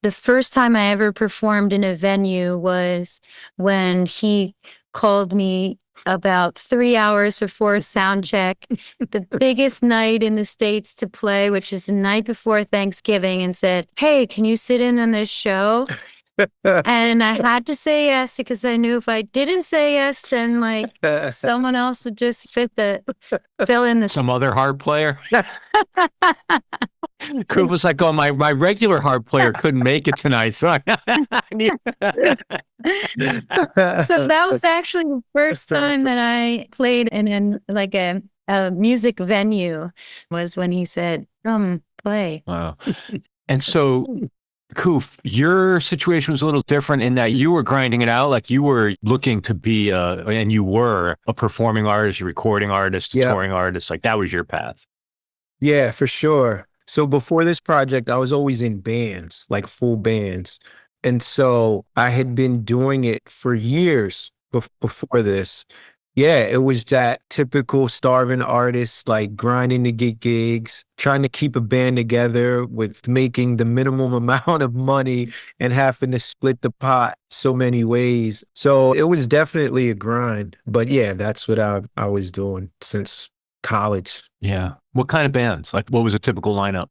The first time I ever performed in a venue was when he called me about 3 hours before sound check, the biggest night in the States to play, which is the night before Thanksgiving, and said, "Hey, can you sit in on this show?" And I had to say yes because I knew if I didn't say yes, then like someone else would just fill in the. Some other harp player. Coop was like, "Oh, my regular harp player couldn't make it tonight, so I So that was actually the first time that I played in like a music venue, was when he said, "Come play." Wow. And so, Koof, your situation was a little different in that you were grinding it out. Like you were looking to be and you were a performing artist, a recording artist, a touring artist. Like that was your path. Yeah, for sure. So before this project, I was always in bands, like full bands. And so I had been doing it for years before this. Yeah, it was that typical starving artist, like grinding to get gigs, trying to keep a band together with making the minimum amount of money and having to split the pot so many ways. So it was definitely a grind. But yeah, that's what I was doing since college. Yeah. What kind of bands? Like what was a typical lineup?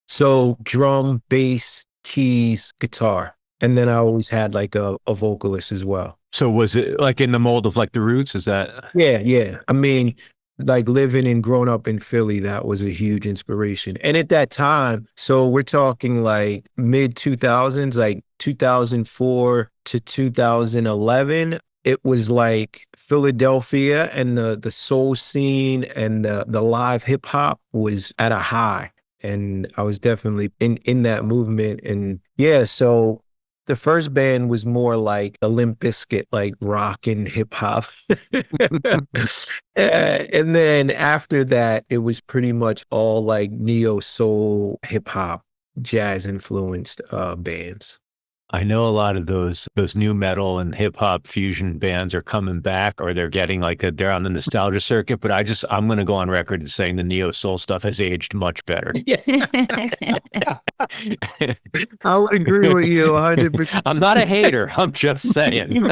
So drum, bass, keys, guitar. And then I always had like a vocalist as well. So was it like in the mold of like the Roots? Is that? Yeah. I mean, like living and growing up in Philly, that was a huge inspiration. And at that time, so we're talking like mid 2000s, like 2004 to 2011. It was like Philadelphia and the soul scene and the live hip hop was at a high. And I was definitely in that movement. And yeah, so the first band was more like a Limp Bizkit, like rock and hip hop. And then after that, it was pretty much all like neo soul, hip hop, jazz influenced bands. I know a lot of those new metal and hip hop fusion bands are coming back, or they're getting like they're on the nostalgia circuit. But I'm going to go on record as saying the neo soul stuff has aged much better. Yeah. I would agree with you 100%. I'm not a hater. I'm just saying.